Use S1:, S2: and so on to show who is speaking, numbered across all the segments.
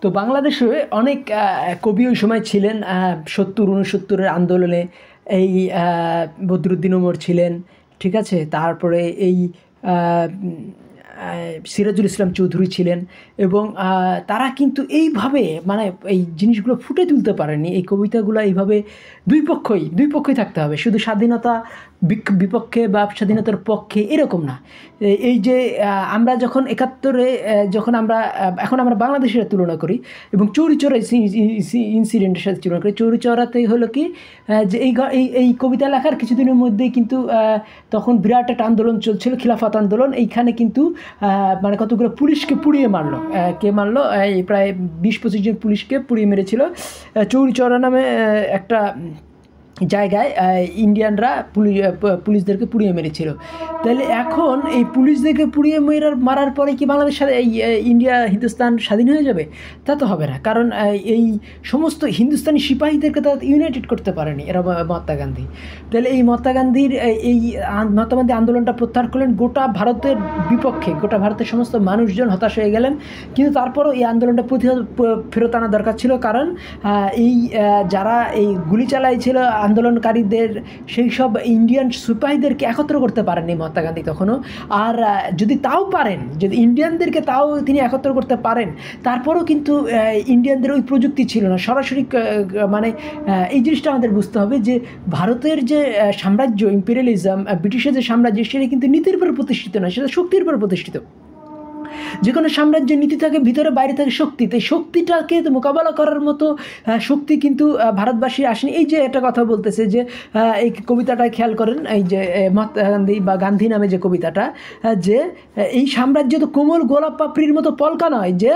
S1: তো বাংলাদেশে অনেক কবি ওই সময় ছিলেন ৭০-৬৯-এর আন্দোলনে। এই বদরুদ্দীন উমর ছিলেন, ঠিক আছে? তারপরে এই সিরাজুল ইসলাম চৌধুরী ছিলেন এবং তারা কিন্তু এইভাবে মানে এই জিনিসগুলো ফুটে তুলতে পারেনি। এই কবিতাগুলো এইভাবে দুই পক্ষই থাকতে হবে, শুধু স্বাধীনতা বিপক্ষে বা স্বাধীনতার পক্ষে এরকম না। এই যে আমরা যখন ৭১-এ যখন আমরা এখন আমরা বাংলাদেশের তুলনা করি এবং চৌরিচৌরা ইনসিডেন্টের সাথে তুলনা করি। চৌরিচৌরাতে হলো কি যে এই কবিতা লেখার কিছুদিনের মধ্যেই কিন্তু তখন বিরাট একটা আন্দোলন চলছিল, খিলাফত আন্দোলন। এইখানে কিন্তু মানে কতগুলো পুলিশকে পুড়িয়ে মারলো। কে মারলো? এই প্রায় ২০-২৫ জন পুলিশকে পুড়িয়ে মেরেছিল চৌরিচৌরা নামে একটা জায়গায়। ইন্ডিয়ানরা পুলিশদেরকে পুড়িয়ে মেরেছিল। তাহলে এখন এই পুলিশদেরকে পুড়িয়ে মারার পরে কি বাংলাদেশ এই ইন্ডিয়া হিন্দুস্তান স্বাধীন হয়ে যাবে? তা তো হবে না, কারণ এই সমস্ত হিন্দুস্তানি সিপাহীদেরকে তারা ইউনাইটেড করতে পারেনি এরা, মহাত্মা গান্ধী। তাহলে এই মহাত্মা গান্ধীর এই মহাত্মা গান্ধী আন্দোলনটা প্রত্যাহার করলেন গোটা ভারতের বিপক্ষে। গোটা ভারতের সমস্ত মানুষজন হতাশ হয়ে গেলেন, কিন্তু তারপরও এই আন্দোলনটা ফেরত আনা দরকার ছিল, কারণ এই যারা এই গুলি চালাইছিল আন্দোলনকারীদের, সেই সব ইন্ডিয়ান সিপাহীদেরকে একত্র করতে পারেননি মহাত্মা গান্ধী তখনও। আর যদি তাও পারেন, যদি ইন্ডিয়ানদেরকে তাও তিনি একত্র করতে পারেন, তারপরও কিন্তু ইন্ডিয়ানদের ওই প্রযুক্তি ছিল না সরাসরি। মানে এই জিনিসটা আমাদের বুঝতে হবে যে ভারতের যে সাম্রাজ্য, ইম্পেরিয়ালিজম, ব্রিটিশের যে সাম্রাজ্য, সেটা কিন্তু নীতির উপর প্রতিষ্ঠিত নয়, সেটা শক্তির উপর প্রতিষ্ঠিত। যে কোনো সাম্রাজ্যের নীতি থাকে ভিতরে, বাইরে থাকে শক্তি। তাই শক্তিটাকে তো মোকাবেলা করার মতো শক্তি কিন্তু ভারতবাসী আসেনি। এই যে একটা কথা বলতেছে যে এই কবিতাটায় খেয়াল করেন, এই যে মহাত্মা গান্ধী বা গান্ধী নামে যে কবিতাটা, যে এই সাম্রাজ্য তো কোমল গোলাপ পাপড়ির মতো পলকা নয় যে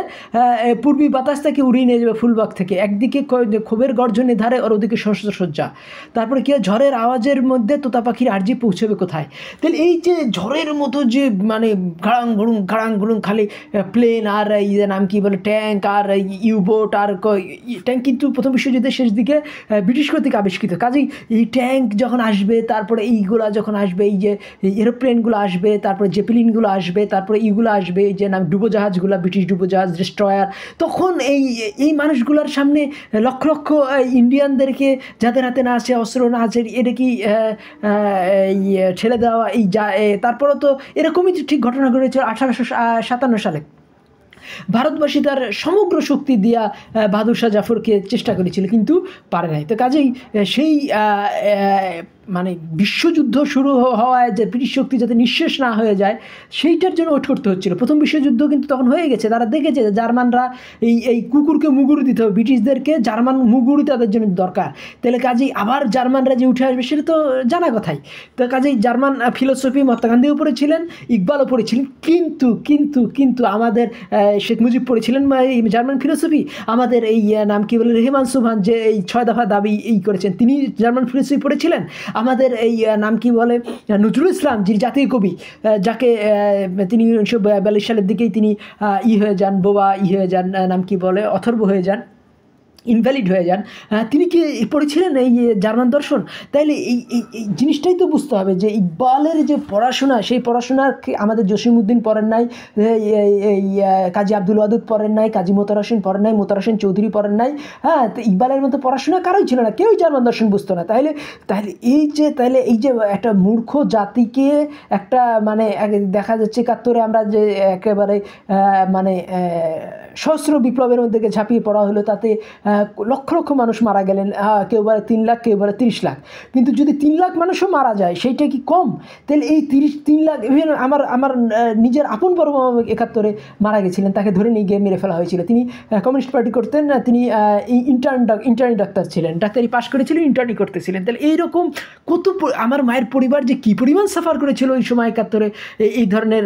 S1: পূর্বী বাতাস থেকে উড়িয়ে নিয়ে যাবে ফুলবাগ থেকে। একদিকে ক্ষোভের গর্জনে ধারে, আর ওদিকে সজ্জা। তারপরে কি ঝড়ের আওয়াজের মধ্যে তোতা পাখির আর্জি পৌঁছবে কোথায়? তাহলে এই যে ঝড়ের মতো যে মানে ঘাড়াং ঘুড়ুং খালি প্লেন, আর এই নাম কি বলে ট্যাঙ্ক, আর ইউবোট, আর ট্যাঙ্ক কিন্তু প্রথম বিশ্বযুদ্ধের শেষ দিকে ব্রিটিশ কর্তৃক আবিষ্কৃত। কাজেই এই ট্যাঙ্ক যখন আসবে, তারপরে এইগুলা যখন আসবে, এই যে এরোপ্লেনগুলো আসবে, তারপরে জেপেলিনগুলো আসবে, তারপরে এইগুলো আসবে, এই যে নাম ডুবোজাহাজগুলো, ব্রিটিশ ডুবোজাহাজ, ডেস্ট্রয়ার, তখন এই মানুষগুলোর সামনে লক্ষ লক্ষ ইন্ডিয়ানদেরকে, যাদের হাতে না আছে অস্ত্র, না আছে, এটা কি ছেড়ে দেওয়া? এই তারপরে তো এরকমই ঠিক ঘটনা ঘটেছিল 1857 সালে। ভারতবাসী তার সমগ্র শক্তি দিয়া বাহাদুর শাহ জাফরকে চেষ্টা করেছিল, কিন্তু পারে নাই। তো কাজেই সেই মানে বিশ্বযুদ্ধ শুরু হওয়ায় যে ব্রিটিশ শক্তি যাতে নিঃশেষ না হয়ে যায়, সেইটার জন্য ওয়েট করতে হচ্ছিল। প্রথম বিশ্বযুদ্ধ কিন্তু তখন হয়ে গেছে। তারা দেখেছে যে জার্মানরা এই কুকুরকে মুগুর দিতে হবে, ব্রিটিশদেরকে জার্মান মুগুরই তাদের জন্য দরকার। তাহলে কাজেই আবার জার্মানরা যে উঠে আসবে সেটা তো জানা কথাই। তো কাজেই জার্মান ফিলোসফি মহাত্মা গান্ধীও পড়েছিলেন, ইকবালও পড়েছিলেন, কিন্তু আমাদের শেখ মুজিব পড়েছিলেন জার্মান ফিলোসফি। আমাদের এই নাম কি বলে রেহমান সুবহান, যে এই 6 দফা দাবি করেছেন, তিনি জার্মান ফিলোসফি পড়েছিলেন। আমাদের এই নাম কি বলে নজরুল ইসলাম, যিনি জাতীয় কবি, যাকে তিনি 1942 সালের দিকেই তিনি হয়ে যান, বোবা হয়ে যান, নাম কি বলে অথর্ব হয়ে যান, ইনভ্যালিড হয়ে যান, তিনি কি পড়েছিলেন এই জার্মান দর্শন? তাইলে এই জিনিসটাই তো বুঝতে হবে যে ইকবালের যে পড়াশোনা, সেই পড়াশোনার আমাদের জসিমউদ্দিন পড়েন নাই, এই কাজী আব্দুল ওয়াদুদ পড়েন নাই, কাজী মোতার হোসেন পড়েন নাই, মোতার হোসেন চৌধুরী পড়েন নাই। হ্যাঁ, তো ইকবালের মতো পড়াশোনা কারোই ছিল না, কেউই জার্মান দর্শন বুঝতো না। তাহলে এই যে একটা মূর্খ জাতিকে একটা মানে দেখা যাচ্ছে ৭১-এ আমরা যে একেবারে মানে সহস্র বিপ্লবের মধ্যে ঝাঁপিয়ে পড়া হলো, তাতে লক্ষ লক্ষ মানুষ মারা গেলেন। কেউ বলে 3 লাখ, কেউ বলে 30 লাখ। কিন্তু যদি 3 লাখ মানুষও মারা যায়, সেইটা কি কম? তাহলে এই 3 লাখ, আমার নিজের আপন বড় মামা ৭১-এ মারা গেছিলেন, তাকে ধরে নিয়ে গিয়ে মেরে ফেলা হয়েছিল। তিনি কমিউনিস্ট পার্টি করতেন, তিনি ইন্টার্নি ডাক্তার ছিলেন, ডাক্তারি পাশ করেছিলেন, ইন্টার্নি করতেছিলেন। তাহলে এইরকম কত আমার মায়ের পরিবার যে কী পরিমাণ সাফার করেছিল ওই সময় ৭১-এ এই ধরনের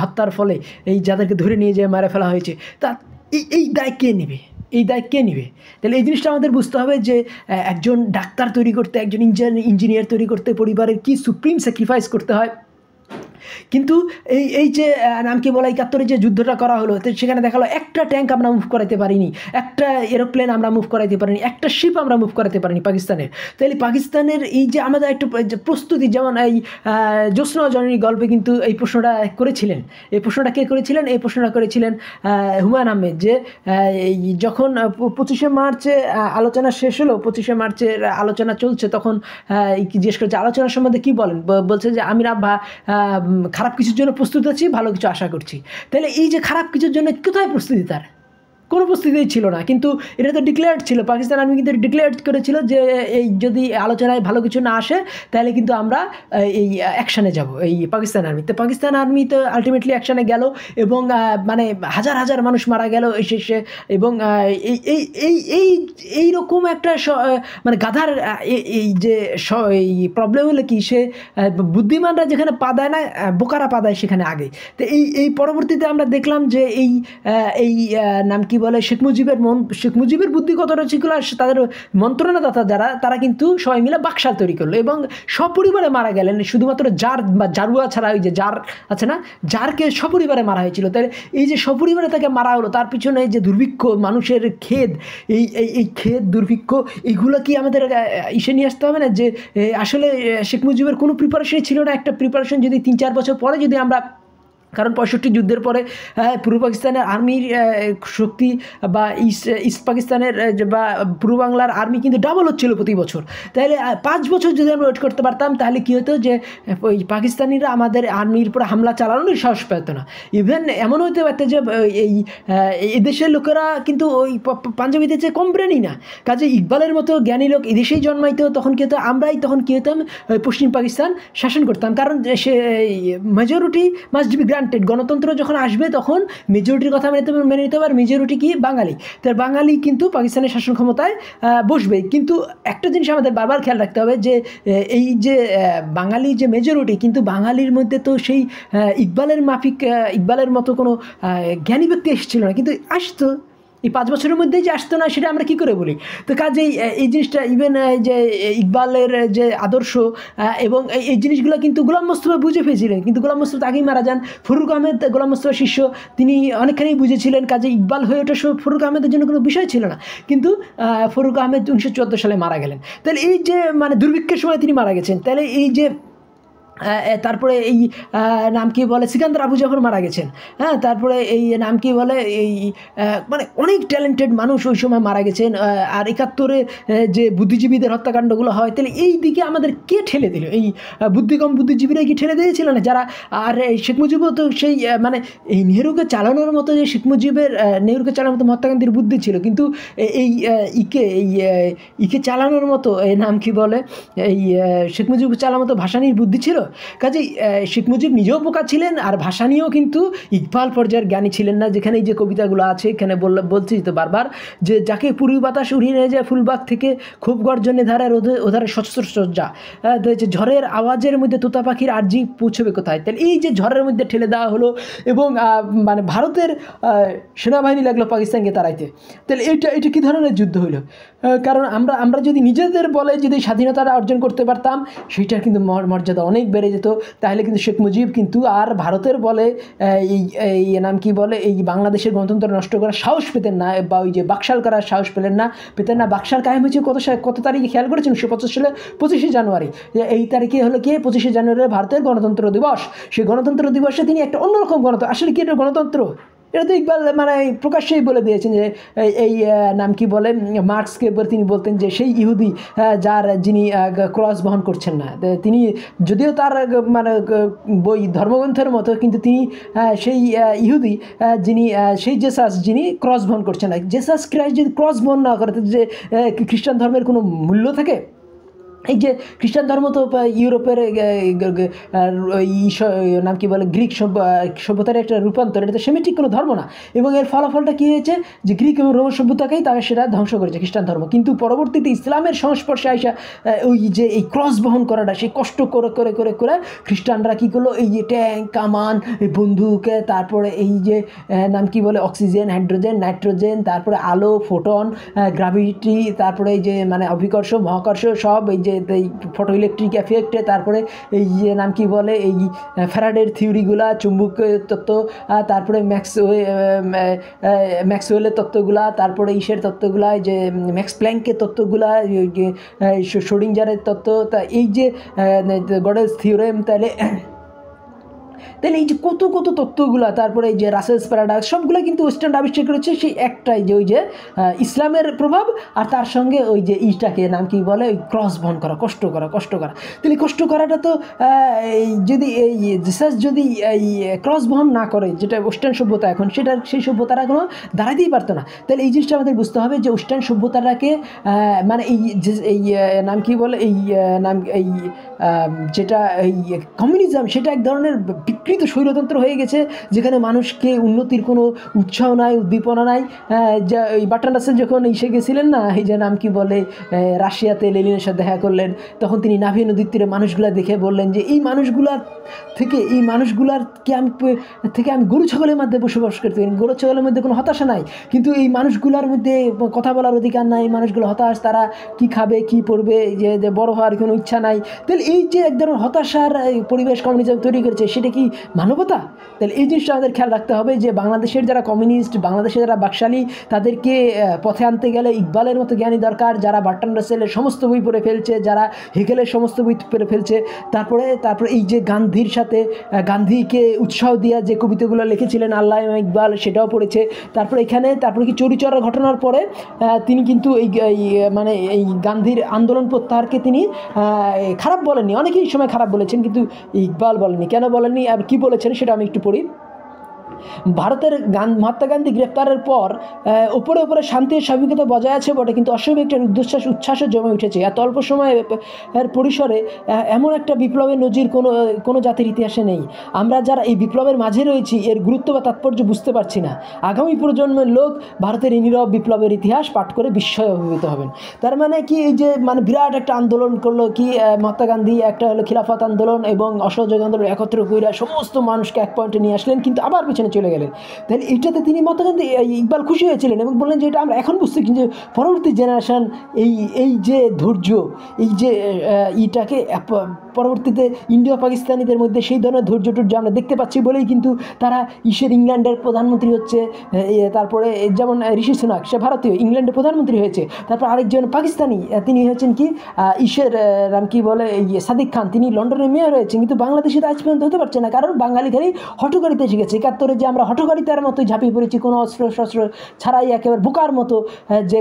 S1: হত্যার ফলে, এই যাদেরকে ধরে নিয়ে যেয়ে মারা ফেলা হয়েছে, তা এই দায় কে নেবে? তাহলে এই জিনিসটা আমাদের বুঝতে হবে যে একজন ডাক্তার তৈরি করতে, একজন ইঞ্জিনিয়ার তৈরি করতে পরিবারের কি সুপ্রিম স্যাক্রিফাইস করতে হয়। কিন্তু এই যে নাম কি বলে ৭১ যে যুদ্ধটা করা হলো, তো সেখানে দেখা গেলো একটা ট্যাঙ্ক আমরা মুভ করাতে পারিনি, একটা এরোপ্লেন আমরা মুভ করাতে পারিনি, একটা শিপ আমরা মুভ করাতে পারিনি পাকিস্তানের। তাহলে পাকিস্তানের এই যে আমাদের একটু প্রস্তুতি, যেমন এই জ্যোৎস্না জননী গল্পে কিন্তু এই প্রশ্নটা করেছিলেন। এই প্রশ্নটা কে করেছিলেন? এই প্রশ্নটা করেছিলেন হুমায়ুন আহমেদ, যে এই যখন 25শে মার্চে আলোচনা শেষ হলো, 25শে মার্চের আলোচনা চলছে, তখন জিজ্ঞেস করছে আলোচনার সম্বন্ধে কী বলেন, বলছে যে আমি খারাপ কিছুর জন্য প্রস্তুত আছি, ভালো কিছু আশা করছি। তাহলে এই যে খারাপ কিছুর জন্য কোথায় প্রস্তুতি? তার কোনো প্রস্তুতিই ছিল না। কিন্তু এটা তো ডিক্লেয়ার্ড ছিল, পাকিস্তান আর্মি কিন্তু ডিক্লেয়ার্ড করেছিল যে এই যদি আলোচনায় ভালো কিছু না আসে তাহলে কিন্তু আমরা এই অ্যাকশানে যাব, এই পাকিস্তান আর্মি। তো পাকিস্তান আর্মি তো আলটিমেটলি অ্যাকশানে গেল, এবং মানে হাজার হাজার মানুষ মারা গেল শেষে। এবং এইরকম একটা মানে গাধার এই যে এই প্রবলেম হলো কি, সে বুদ্ধিমানরা যেখানে পা দেয় না, বোকারা পা দেয় সেখানে আগে। তো এই পরবর্তীতে আমরা দেখলাম যে এই নাম কি বলে শেখ মুজিবের বুদ্ধি কতটা ছিল, আর তাদের মন্ত্রণাদাতা যারা, তারা কিন্তু সবাই মিলে বাকশাল তৈরি করলো এবং সপরিবারে মারা গেলেন। শুধুমাত্র জার বা জারুয়া ছাড়া, ওই যে জার আছে না, জারকে সপরিবারে মারা হয়েছিল। তাহলে এই যে সপরিবারে তাকে মারা হলো, তার পিছনে যে দুর্ভিক্ষ, মানুষের খেদ, এই খেদ দুর্ভিক্ষ, এইগুলো কি আমাদের ইসে নিয়ে আসতে হবে না? যে আসলে শেখ মুজিবের কোনো প্রিপারেশনই ছিল না। একটা প্রিপারেশন যদি ৩-৪ বছর পরে যদি আমরা, কারণ 65 যুদ্ধের পরে পূর্ব পাকিস্তানের আর্মির শক্তি বা ইস্ট পাকিস্তানের বা পূর্ব বাংলার আর্মি কিন্তু ডাবল হচ্ছিল প্রতি বছর। তাহলে 5 বছর যদি আমরা ওয়েট করতে পারতাম, তাহলে কী হতো যে ওই পাকিস্তানিরা আমাদের আর্মির উপরে হামলা চালানোর সাহস পেত না। ইভেন এমন হতে পারত যে এই দেশের লোকেরা কিন্তু ওই পাঞ্জাবিদের চেয়ে কম ব্রেনই না, কাজে ইকবালের মতো জ্ঞানী লোক এদেশেই জন্মাইতো। তখন কী হতো, আমরাই তখন কী হতাম, পশ্চিম পাকিস্তান শাসন করতাম। কারণ সে মেজরিটি মাস্ট বি গ্রান্টেড। গণতন্ত্র যখন আসবে তখন মেজরিটির কথা মেনে নিতে হবে। আর মেজরিটি কি? বাঙালি। তার বাঙালি কিন্তু পাকিস্তানের শাসন ক্ষমতায় বসবে। কিন্তু একটা জিনিস আমাদের বারবার খেয়াল রাখতে হবে, যে এই যে বাঙালি যে মেজরিটি, কিন্তু বাঙালির মধ্যে তো সেই ইকবালের মাফিক, ইকবালের মতো কোনো জ্ঞানী ব্যক্তি এসেছিল না, কিন্তু আসতো। এই 5 বছরের মধ্যেই যে আসতো না, সেটা আমরা কী করে বলি? তো কাজেই এই জিনিসটা, ইভেন যে ইকবালের যে আদর্শ এবং এই জিনিসগুলো কিন্তু গোলাম মোস্তফা বুঝে ফেলেছিলেন। কিন্তু গোলাম মোস্তফা আগেই মারা যান। ফরুক আহমেদ গোলাম মোস্তফার শিষ্য, তিনি অনেকখানি বুঝেছিলেন। কাজে ইকবাল হয়ে ওঠা ফরুক আহমেদের জন্য কোনো বিষয় ছিল না। কিন্তু ফরুক আহমেদ 1974 সালে মারা গেলেন। তাহলে এই যে মানে দুর্ভিক্ষের সময় তিনি মারা গেছেন। তাহলে এই যে তারপরে এই নাম কি বলে সিকান্দার আবু যখন মারা গেছেন, হ্যাঁ, তারপরে এই নাম কি বলে এই মানে অনেক ট্যালেন্টেড মানুষ ওই সময় মারা গেছেন। আর ৭১-এ যে বুদ্ধিজীবীদের হত্যাকাণ্ডগুলো হয়, তাহলে এই দিকে আমাদের কে ঠেলে দিল? এই বুদ্ধিজীবীরা কি ঠেলে দিয়েছিল না যারা? আর শেখ মুজিবও তো সেই মানে এই নেহরুকে চালানোর মতো, যে শেখ মুজিবের নেহরুকে চালানোর মতো মহাত্মা গান্ধীর বুদ্ধি ছিল, কিন্তু এই ইকে চালানোর মতো নাম কি বলে এই শেখ মুজিব চালানোর মতো ভাসানীর বুদ্ধি ছিল। কাজেই শেখ মুজিব নিজেও বোকা ছিলেন, আর ভাসানীও কিন্তু ইকবাল পর্যায়ের জ্ঞানী ছিলেন না। যেখানে এই যে কবিতাগুলো আছে, এখানে বলছি তো বারবার, যে যাকে পূর্বী বাতাস উড়িয়ে নিয়ে যায় ফুলবাগ থেকে, খুব গর্জনে ধারার ওধারে সচ্ছর সজ্জা, যে ঝড়ের আওয়াজের মধ্যে তোতা পাখির আর্জি পৌঁছবে কোথায়। তাহলে এই যে ঝড়ের মধ্যে ঠেলে দেওয়া হলো, এবং মানে ভারতের সেনাবাহিনী লাগলো পাকিস্তানকে তাড়াইতে। তাহলে এটা কী ধরনের যুদ্ধ হইল? কারণ আমরা যদি নিজেদের বলে যদি স্বাধীনতাটা অর্জন করতে পারতাম, সেইটার কিন্তু মর্যাদা অনেক বেড়ে যেত। তাহলে কিন্তু শেখ মুজিব কিন্তু আর ভারতের বলে এই নাম কি বলে এই বাংলাদেশের গণতন্ত্র নষ্ট করার সাহস পেতেন না, বা ওই যে বাকশাল করার সাহস পেতেন না। বাকশাল কায়েম হয়েছে কত তারিখে খেয়াল করেছেন? 1975 সালে 25শে জানুয়ারি। এই তারিখে হলো কি 25শে জানুয়ারি ভারতের গণতন্ত্র দিবস। সেই গণতন্ত্র দিবসে তিনি একটা অন্যরকম গণতন্ত্র, আসলে কি এটা গণতন্ত্র? এটা তো ইকবাল মানে প্রকাশ্যেই বলে দিয়েছেন যে এই নাম কি বলে মার্কসকে এবার তিনি বলতেন যে সেই ইহুদি যিনি ক্রস বহন করছেন না। তিনি যদিও তার মানে বই ধর্মগ্রন্থের মতো, কিন্তু তিনি সেই ইহুদি যিনি সেই জেসাস যিনি ক্রস বহন করছেন না। জেসাস ক্রাইস্ট যদি ক্রস বহন না করে, যে খ্রিস্টান ধর্মের কোনো মূল্য থাকে? এই যে খ্রিস্টান ধর্ম তো ইউরোপের নাম কি বলে গ্রিক সভ্যতার একটা রূপান্তর, এটা তো সেমিটিক কোনো ধর্ম না। এবং এর ফলাফলটা কী হয়েছে, যে গ্রিক এবং রোমান সভ্যতাকেই তাকে সেটা ধ্বংস করেছে খ্রিস্টান ধর্ম। কিন্তু পরবর্তীতে ইসলামের সংস্পর্শে আইসা ওই যে এই ক্রস বহন করাটা, সেই কষ্ট করে করে করে করে খ্রিস্টানরা কী করলো, এই যে ট্যাঙ্ক, কামান, বন্দুকে, তারপরে এই যে নাম কি বলে অক্সিজেন, হাইড্রোজেন, নাইট্রোজেন, তারপরে আলো, ফোটন, গ্রাভিটি, তারপরে এই যে মানে অভিকর্ষ, মহাকর্ষ, সব এই যে এই ফটো ইলেকট্রিক এফেক্টে, তারপরে এই যে নাম কি বলে এই ফ্যারাডের থিওরিগুলা, চুম্বক তত্ত্ব, তারপরে ম্যাক্সওয়েলের তত্ত্বগুলা, তারপরে ইসের তত্ত্বগুলা, যে ম্যাক্স প্ল্যাঙ্কের তত্ত্বগুলা, শোডিঞ্জারের তত্ত্ব, তা এই যে গডেলস থিওরেম, তাহলে এই যে কত কত তত্ত্বগুলা, তারপরে এই যে রাসেলস প্যারাডক্স, সবগুলো কিন্তু ওয়েস্টার্ন আবিষ্কার করেছে সেই একটাই, যে ওই যে ইসলামের প্রভাব, আর তার সঙ্গে ওই যে ইটাকে নাম কি বলে ওই ক্রস বহন করা, কষ্ট করা। তাহলে কষ্ট করাটা তো যদি এই জিসাস যদি এই ক্রস বহন না করে, যেটা ওয়েস্টার্ন সভ্যতা এখন, সেই সভ্যতারা কোনো দাঁড়াতেই পারতো না। তাহলে এই জিনিসটা আমাদের বুঝতে হবে যে ওয়েস্টার্ন সভ্যতাটাকে মানে এই নাম কি বলে এই যেটা এই কমিউনিজম, সেটা এক ধরনের বিকৃত স্বৈরতন্ত্র হয়ে গেছে, যেখানে মানুষকে উন্নতির কোনো উৎসাহ নাই, উদ্দীপনা নাই। যা এই বার্ট্রান্ড রাসেল যখন এসে গেছিলেন না, এই যে নাম কি বলে রাশিয়াতে লেনিনের সাথে দেখা করলেন, তখন তিনি নাভি নদীর তীরে মানুষগুলা দেখে বললেন যে এই মানুষগুলার থেকে আমি গরু ছাগলের মধ্যে বসবাস করতে পারি, গরু ছাগলের মধ্যে কোনো হতাশা নাই, কিন্তু এই মানুষগুলোর মধ্যে কথা বলার অধিকার নাই, মানুষগুলো হতাশ, তারা কি খাবে কি পড়বে, যে বড় হওয়ার কোনো ইচ্ছা নাই। তাহলে এই যে এক ধরনের হতাশার পরিবেশ কমিউনিজম তৈরি করেছে, সেটা কি মানবতা? তাহলে এই জিনিসটা আমাদের খেয়াল রাখতে হবে যে বাংলাদেশের যারা কমিউনিস্ট, বাংলাদেশের যারা বাকশালী, তাদেরকে পথে আনতে গেলে ইকবালের মতো জ্ঞানী দরকার, যারা বার্ট্রান্ড রাসেলের সমস্ত বই পড়ে ফেলছে, যারা হেগেলের সমস্ত বই পড়ে ফেলছে, তারপরে এই যে গান্ধীর সাথে গান্ধীকে উৎসাহ দিয়া যে কবিতাগুলো লিখেছিলেন আল্লামা ইকবাল, সেটাও পড়েছে। তারপরে কি চৌরিচৌরার ঘটনার পরে তিনি কিন্তু মানে এই গান্ধীর আন্দোলন প্রত্যাহারকে তিনি খারাপ বলেননি, অনেকেই সময় খারাপ বলেছেন, কিন্তু ইকবাল বলেননি। কেন বলেননি আর কি বলেছেন সেটা আমি একটু পড়ি। ভারতের মহাত্মা গান্ধী গ্রেপ্তারের পর উপরে শান্তির স্বাভাবিকতা বজায় আছে বটে, কিন্তু অস্বাভাবিক একটা উচ্ছ্বাসও জমে উঠেছে। এত অল্প সময়ের পরিসরে এমন একটা বিপ্লবের নজির কোনো জাতির ইতিহাসে নেই। আমরা যারা এই বিপ্লবের মাঝে রয়েছি, এর গুরুত্ব বা তাৎপর্য বুঝতে পারছি না। আগামী প্রজন্মের লোক ভারতের এই নীরব বিপ্লবের ইতিহাস পাঠ করে বিস্ময়ে অভিভূত হবেন। তার মানে কি, এই যে মানে বিরাট একটা আন্দোলন করলো কি মহাত্মা গান্ধী, একটা হলো খিলাফত আন্দোলন এবং অসহযোগ আন্দোলন একত্র করে সমস্ত মানুষকে এক পয়েন্টে নিয়ে আসলেন, কিন্তু আবার পিছনে চলে গেলেন। তাহলে এইটাতে তিনি মহাত্মা গান্ধী ইকবাল খুশি হয়েছিলেন এবং বললেন যে এটা আমরা এখন বুঝতে, কিন্তু পরবর্তী জেনারেশন এই যে ধৈর্য, এই যে ইটাকে পরবর্তীতে ইন্ডিয়া পাকিস্তানিদের মধ্যে সেই ধরনের ধৈর্য আমরা দেখতে পাচ্ছি বলেই কিন্তু তারা ইংল্যান্ডের প্রধানমন্ত্রী হচ্ছে। তারপরে যেমন ঋষি সুনাক, সে ভারতীয়, ইংল্যান্ডের প্রধানমন্ত্রী হয়েছে। তারপর আরেকজন পাকিস্তানি, তিনি হয়েছেন কি নাম কি বলে সাদিক খান, তিনি লন্ডনের মেয়র হয়েছেন, কিন্তু বাংলাদেশে আজ পর্যন্ত হতে পারছে না, কারণ বাঙালি খালি হঠকারিতে শিখেছে। 71-এ যে আমরা হঠকারিতার মতো ঝাঁপিয়ে পড়েছি, কোনো অস্ত্র ছাড়াই একেবারে বোকার মতো, যে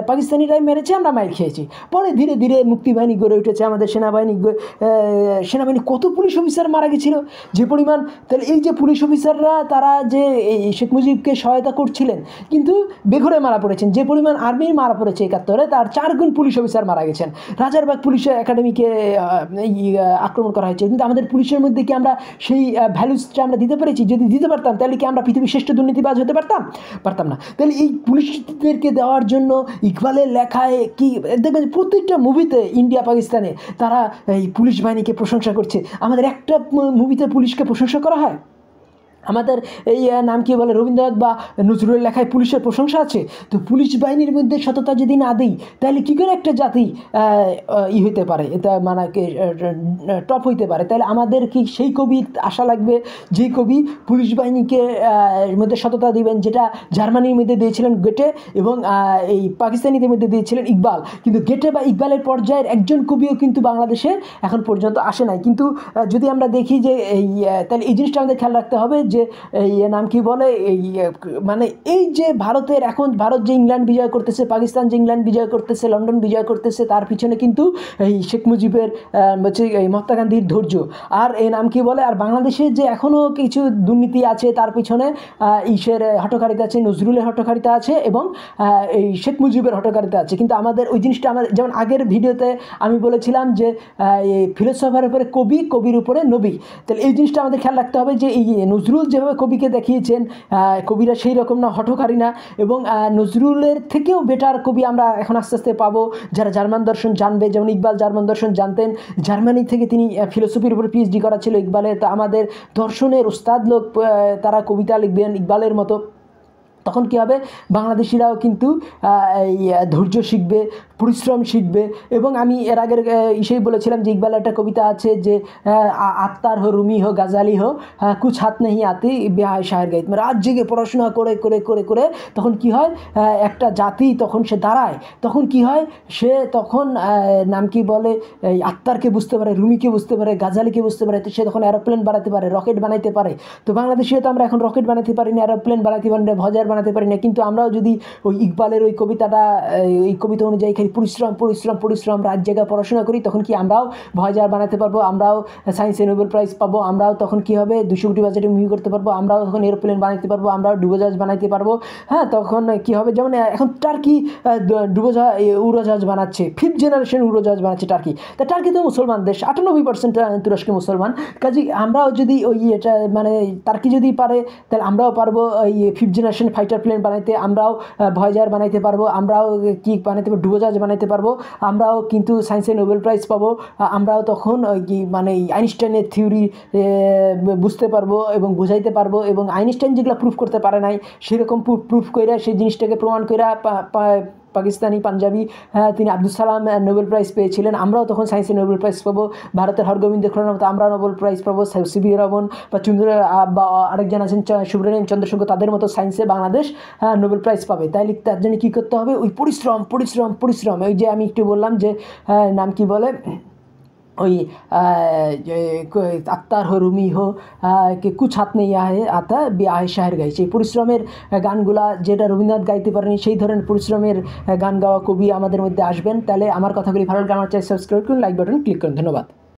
S1: পাকিস্তানিরাই মেরেছে, আমরা মাইর খেয়েছি। পরে ধীরে ধীরে মুক্তিবাহিনী গড়ে উঠেছে, আমাদের সেনাবাহিনী কত পুলিশ অফিসার মারা গেছিল যে পরিমাণ। তাহলে এই যে পুলিশ অফিসাররা, তারা যে এই শেখ মুজিবকে সহায়তা করছিলেন, কিন্তু বেঘরে মারা পড়েছেন। যে পরিমাণ আর্মি মারা পড়েছে 71-এ, তার 4 গুণ পুলিশ অফিসার মারা গেছেন। রাজারবাগ পুলিশ একাডেমিকে আক্রমণ করা হয়েছে, কিন্তু আমাদের পুলিশের মধ্যে কি আমরা সেই ভ্যালুসটা আমরা দিতে পেরেছি? যদি দিতে পারতাম, তাহলে কি আমরা পৃথিবীর শ্রেষ্ঠ দুর্নীতিবাজ হতে পারতাম না। তাহলে এই পুলিশদেরকে দেওয়ার জন্য ইকবালের লেখায় কি দেখবেন, প্রত্যেকটা মুভিতে ইন্ডিয়া পাকিস্তানে তারা এই পুলিশ বাহিনীকে প্রশংসা করছে। আমাদের একটা মুভিতে পুলিশকে প্রশংসা করা হয়? আমাদের এই নাম কি বলে রবীন্দ্রনাথ বা নজরুলের লেখায় পুলিশের প্রশংসা আছে? তো পুলিশ বাহিনীর মধ্যে সততা যদি না দিই, তাহলে কী করে একটা জাতি হইতে পারে, এটা মানে টপ হইতে পারে? তাহলে আমাদের কি সেই কবি আশা লাগবে যেই কবি পুলিশ বাহিনীকে মধ্যে সততা দিবেন, যেটা জার্মানির মধ্যে দিয়েছিলেন গেটে এবং এই পাকিস্তানিদের মধ্যে দিয়েছিলেন ইকবাল। কিন্তু গেটে বা ইকবালের পর্যায়ের একজন কবিও কিন্তু বাংলাদেশে এখন পর্যন্ত আসে নাই। কিন্তু যদি আমরা দেখি যে তাহলে এই জিনিসটা আমাদের খেয়াল রাখতে হবে যে এই নাম কি বলে মানে এই যে ভারত যে ইংল্যান্ড বিজয় করতেছে, পাকিস্তান যে ইংল্যান্ড বিজয় করতেছে, লন্ডন বিজয় করতেছে, তার পিছনে কিন্তু এই শেখ মুজিবের হচ্ছে এই মহাত্মা গান্ধীর ধৈর্য। আর এই নাম কি বলে, আর বাংলাদেশে যে এখনও কিছু দুর্নীতি আছে, তার পিছনে ইসের হঠকারিতা আছে, নজরুলের হঠকারিতা আছে এবং এই শেখ মুজিবের হঠকারিতা আছে। কিন্তু আমাদের ওই জিনিসটা, আমাদের যেমন আগের ভিডিওতে আমি বলেছিলাম যে এই ফিলোসফার উপরে কবির উপরে নবী। তাহলে এই জিনিসটা আমাদের খেয়াল রাখতে হবে যে এই নজরুল যেভাবে কবিকে দেখিয়েছেন, কবিরা সেই রকম না, হঠকারী না, এবং নজরুলের থেকেও বেটার কবি আমরা এখন আস্তে আস্তে পাবো, যারা জার্মান দর্শন জানবে। যেমন ইকবাল জার্মান দর্শন জানতেন, জার্মানি থেকে তিনি ফিলোসফির উপর পিএইচডি করা ছিল ইকবালের। তা আমাদের দর্শনের ওস্তাদ লোক, তারা কবিতা লিখবেন ইকবালের মতো। তখন কী হবে, বাংলাদেশিরাও কিন্তু এই ধৈর্য শিখবে, পরিশ্রম শিখবে। এবং আমি এর আগের ইসেই বলেছিলাম যে ইকবালের একটা কবিতা আছে যে আত্মার হো, রুমি হো, গাজালি হো, কুছ হাত নেই আতি বেহায় শায়ের গাইত। মানে রাত জেগে পড়াশোনা করে করে করে করে তখন কি হয়, একটা জাতি তখন সে দাঁড়ায়। তখন কি হয়, সে তখন নাম কি বলে, এই আত্মারকে বুঝতে পারে, রুমিকে বুঝতে পারে, গাজালিকে বুঝতে পারে। তো সে তখন এরোপ্লেন বানাতে পারে, রকেট বানাইতে পারে। তো বাংলাদেশে তো আমরা এখন রকেট বানাতে পারি না, এরোপ্লেন বানাতে পারি না, ভজার বানাতে পারি না, কিন্তু আমরাও যদি ওই ইকবালের ওই কবিতাটা, এই কবিতা অনুযায়ী খালি পরিশ্রম পরিশ্রম পরিশ্রম রাত জায়গায় পড়াশোনা করি, তখন কি আমরাও ভজার বানাতে পারবো, আমরাও সায়েন্সে নোবেল প্রাইজ পাবো, আমরাও তখন কি হবে 200 কোটি বাজেটে মুভি করতে পারবো, আমরাও তখন এরোপ্লেন বানাতে পারবো, আমরাও ডুবোজাহাজ বানাতে পারবো। হ্যাঁ, তখন কি হবে, যেমন এখন টার্কি উড়োজাহাজ বানাচ্ছে, 5th জেনারেশন উড়োজাহাজ বানাচ্ছে টার্কি। তা টার্কি তো মুসলমান দেশ, 98% তুরস্কে মুসলমান। কাজে আমরাও যদি ওই এটা মানে টার্কি যদি পারে, তাহলে আমরাও পারবো ওই 5th জেনারেশন ফাইটার প্লেন বানাইতে, আমরাও ভয়েজার বানাইতে পারবো, আমরাও কি বানাইতে পারবো, ডুবোজাহাজ বানাইতে পারবো, আমরাও কিন্তু সায়েন্সে নোবেল প্রাইজ পাবো। আমরাও তখন ওই কি মানে আইনস্টাইনের থিওরি বুঝতে পারবো এবং বুঝাইতে পারবো। এবং আইনস্টাইন যেগুলো প্রুফ করতে পারে নাই, সেরকম প্রুফ করে সেই জিনিসটাকে প্রমাণ করে পাকিস্তানি পাঞ্জাবি, তিনি আব্দুল সালাম নোবেল প্রাইজ পেয়েছিলেন। আমরাও তখন সায়েন্সে নোবেল প্রাইজ পাবো। ভারতের হরগোবিন্দ খুরানার মতো আমরাও নোবেল প্রাইজ পাবো, সিভি রমন বা বা আরেকজন আছেন সুব্রমণ্যম চন্দ্রশেখর, তাদের মতো সায়েন্সে বাংলাদেশ নোবেল প্রাইজ পাবে। তাই তার জন্য কী করতে হবে, ওই পরিশ্রম পরিশ্রম পরিশ্রম। ওই যে আমি একটু বললাম যে নাম কি বলে, ওই আত্মার হো, রুমি হো, কুছ হাত নেই আতা বেআহে শায়ের গাইছে। এই পরিশ্রমের গানগুলা যেটা রবীন্দ্রনাথ গাইতে পারেনি, সেই ধরনের পরিশ্রমের গান গাওয়া কবি আমাদের মধ্যে আসবেন। তাহলে আমার কথাগুলি ভালো লাগলে আমার চ্যানেল সাবস্ক্রাইব করুন, লাইক বাটন ক্লিক করুন। ধন্যবাদ।